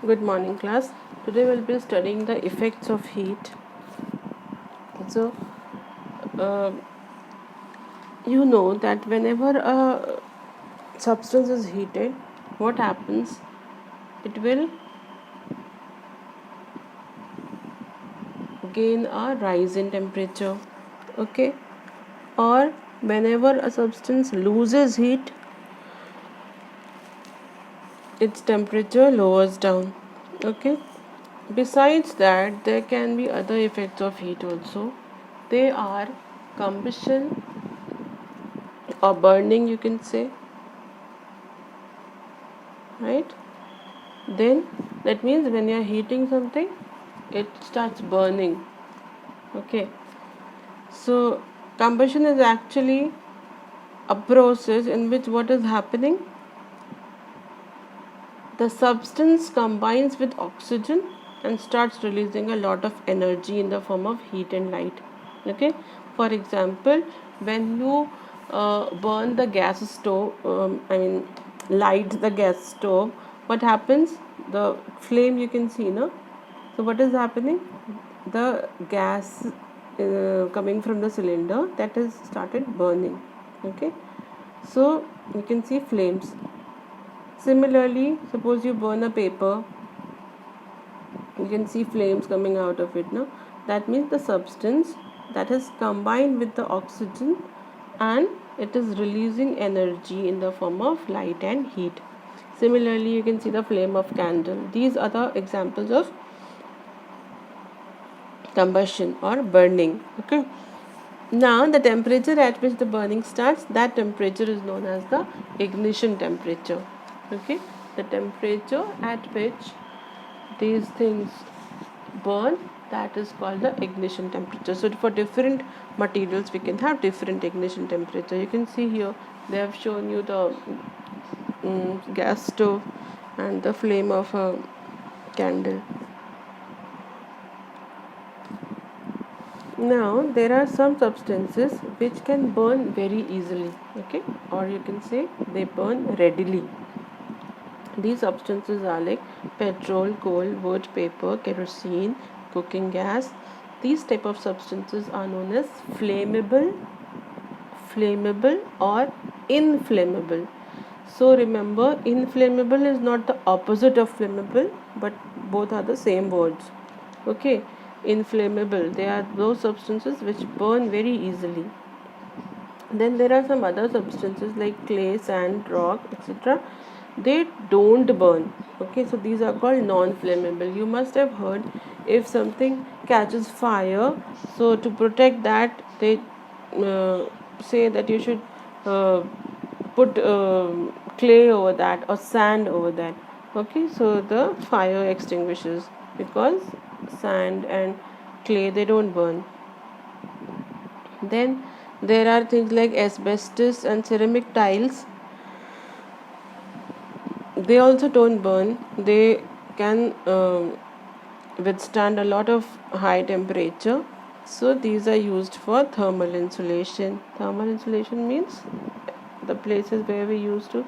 Good morning, class. Today we'll be studying the effects of heat. So, uh, you know that whenever a substance is heated, what happens? It will gain a rise in temperature. Okay, or whenever a substance loses heat, its temperature lowers down. Okay. Besides that, there can be other effects of heat also. They are combustion or burning, you can say, right? Then that means when you are heating something, it starts burning. Okay, so combustion is actually a process in which what is happening, the substance combines with oxygen and starts releasing a lot of energy in the form of heat and light. Okay, for example, when you burn the gas stove, light the gas stove, what happens? The flame you can see, no? So what is happening? The gas coming from the cylinder, that has started burning. Okay, so you can see flames. Similarly, suppose you burn a paper, you can see flames coming out of it, no? That means the substance that has combined with the oxygen and it is releasing energy in the form of light and heat. Similarly, you can see the flame of candle. These are the examples of combustion or burning. Okay, now the temperature at which the burning starts, that temperature is known as the ignition temperature. Okay, the temperature at which these things burn, that is called the ignition temperature. So for different materials we can have different ignition temperature. You can see here they have shown you the gas stove and the flame of a candle. Now there are some substances which can burn very easily, okay, or you can say they burn readily. These substances are like petrol, coal, wood, paper, kerosene, cooking gas. These type of substances are known as flammable or inflammable. So remember, inflammable is not the opposite of flammable, but both are the same words. Okay, inflammable, they are those substances which burn very easily. Then there are some other substances like clay, sand, rock, etc. They don't burn. Okay, so these are called non-flammable. You must have heard, if something catches fire, so to protect that, they uh, say that you should put clay over that or sand over that. Okay, so the fire extinguishes, because sand and clay, they don't burn. Then there are things like asbestos and ceramic tiles. They also don't burn. They can withstand a lot of high temperature. So these are used for thermal insulation. Thermal insulation means the places where we used to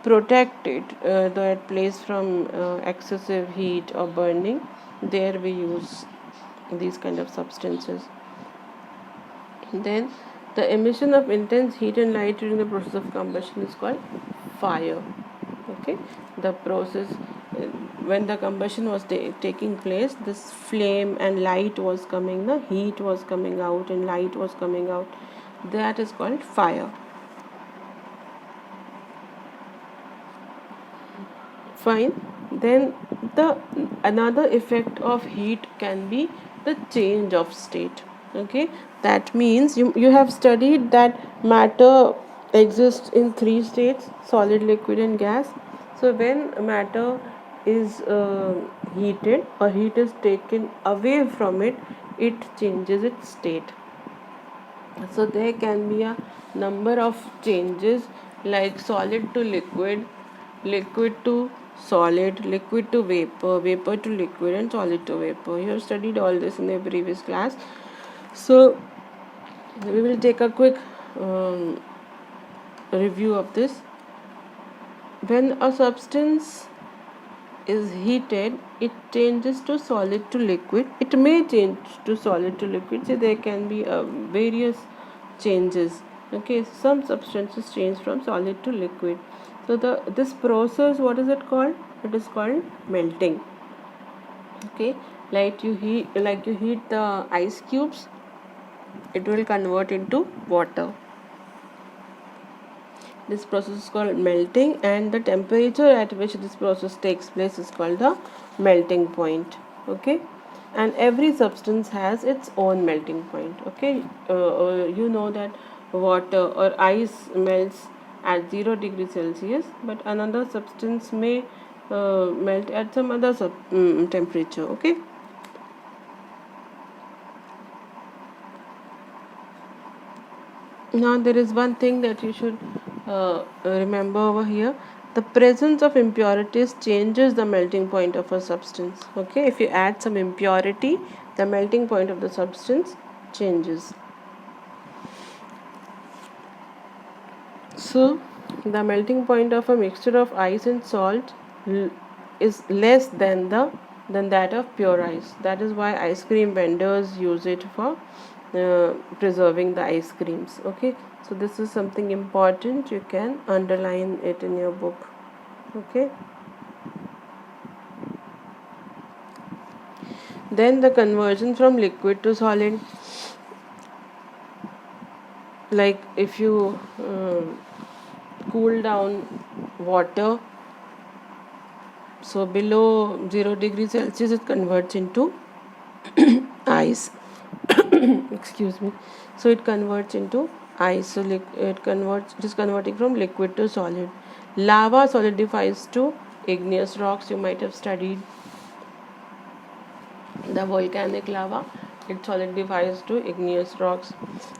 protect that place from excessive heat or burning. There we use these kind of substances. Then the emission of intense heat and light during the process of combustion is called fire. Okay, the process when the combustion was taking place, this flame and light was coming, the heat was coming out and light was coming out, that is called fire. Fine. Then the another effect of heat can be the change of state. Okay, that means you have studied that matter exists in three states: solid, liquid and gas. So when matter is heated or heat is taken away from it, it changes its state. So there can be a number of changes, like solid to liquid, liquid to solid, liquid to vapor, vapor to liquid and solid to vapor. You have studied all this in the previous class. So we will take a quick review of this. When a substance is heated, it changes to solid to liquid. It may change to solid to liquid, so there can be various changes. Okay, some substances change from solid to liquid. So this process, what is it called? It is called melting. Okay, like you heat the ice cubes, it will convert into water. This process is called melting, and the temperature at which this process takes place is called the melting point. Okay, and every substance has its own melting point. Okay, you know that water or ice melts at 0 degrees Celsius, but another substance may melt at some other temperature. Okay. Now there is one thing that you should remember over here. The presence of impurities changes the melting point of a substance. Okay, if you add some impurity, the melting point of the substance changes. So the melting point of a mixture of ice and salt is less than that of pure ice. That is why ice cream vendors use it for preserving the ice creams. Okay, so this is something important. You can underline it in your book. Okay, then the conversion from liquid to solid, like if you cool down water, so below 0 degrees Celsius it converts into ice. Excuse me. So it converts into ice. So it is converting from liquid to solid. Lava solidifies to igneous rocks. You might have studied the volcanic lava. It solidifies to igneous rocks.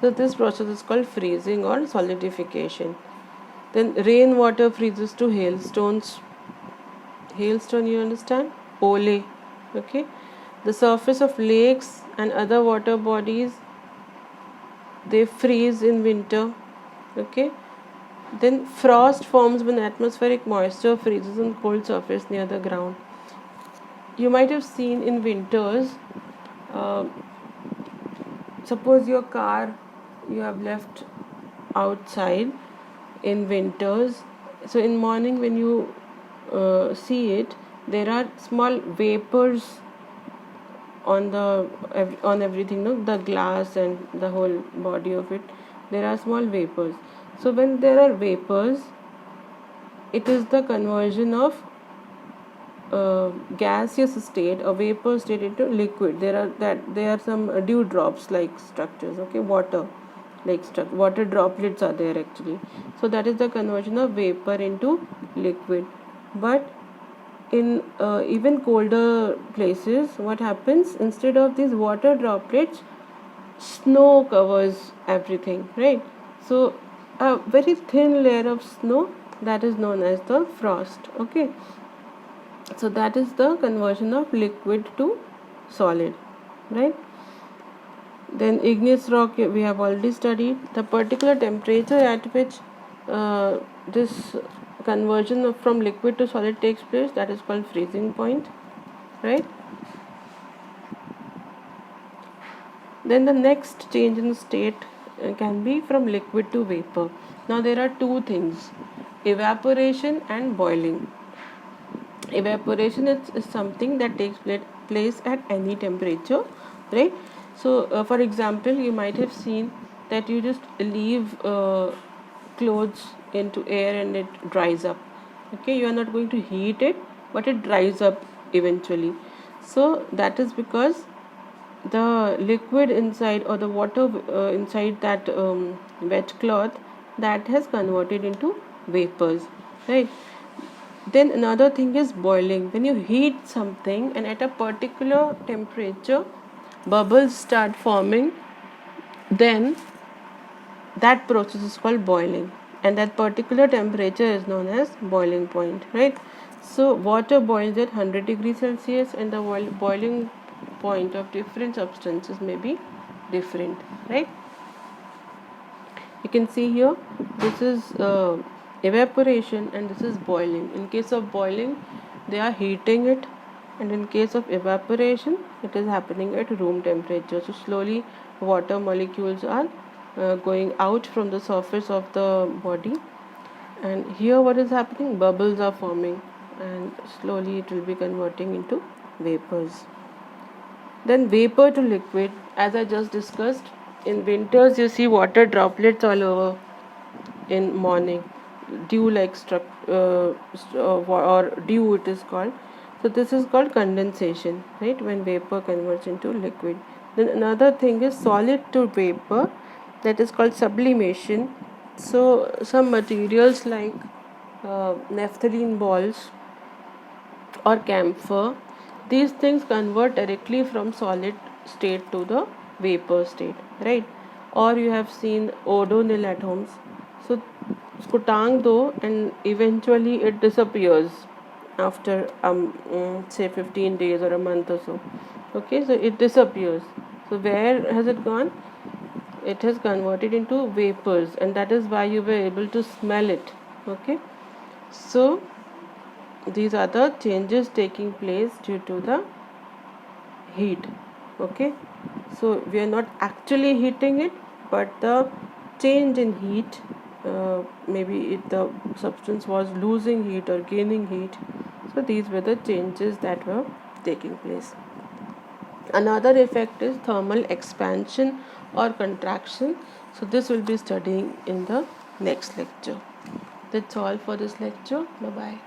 So this process is called freezing or solidification. Then rainwater freezes to hailstones. Hailstone, you understand? Ole. Okay. The surface of lakes and other water bodies, they freeze in winter. Okay. Then frost forms when atmospheric moisture freezes on cold surface near the ground. You might have seen in winters, suppose your car you have left outside in winters, so in morning when you see it, there are small vapors on everything, no, the glass and the whole body of it. There are small vapors. So when there are vapors, it is the conversion of gaseous state or vapor state into liquid. There are some dewdrops like structures. Okay, water water droplets are there actually. So that is the conversion of vapor into liquid. But in even colder places, what happens, instead of these water droplets, snow covers everything, right? So a very thin layer of snow, that is known as the frost. Okay, so that is the conversion of liquid to solid, right? Then igneous rock we have already studied. The particular temperature at which this conversion from liquid to solid takes place, that is called freezing point, right? Then the next change in state can be from liquid to vapor. Now there are two things, evaporation and boiling. Evaporation is something that takes place at any temperature, right? So for example, you might have seen that you just leave clothes into air and it dries up. Okay, you are not going to heat it, but it dries up eventually. So that is because the liquid inside or the water inside that wet cloth, that has converted into vapors, right? Then another thing is boiling. When you heat something and at a particular temperature bubbles start forming, then that process is called boiling, and that particular temperature is known as boiling point, right? So water boils at 100 degrees Celsius, and the boiling point of different substances may be different, right? You can see here, this is evaporation and this is boiling. In case of boiling, they are heating it, and in case of evaporation it is happening at room temperature. So slowly water molecules are going out from the surface of the body, and here what is happening, bubbles are forming, and slowly it will be converting into vapors. Then vapor to liquid, as I just discussed, in winters you see water droplets all over in morning, dew like or dew it is called. So this is called condensation, right, when vapor converts into liquid. Then another thing is solid to vapor, that is called sublimation. So some materials like naphthalene balls or camphor, these things convert directly from solid state to the vapor state, right? Or you have seen odonil atoms. So उसको टांग दो and eventually it disappears after say 15 days or a month or so. Okay, so it disappears. So where has it gone? It has converted into vapors, and that is why you were able to smell it. Okay, so these are the changes taking place due to the heat. Okay, so we are not actually heating it, but the change in heat, maybe the substance was losing heat or gaining heat. So these were the changes that were taking place. Another effect is thermal expansion or contraction. So this will be studying in the next lecture. That's all for this lecture. Bye bye.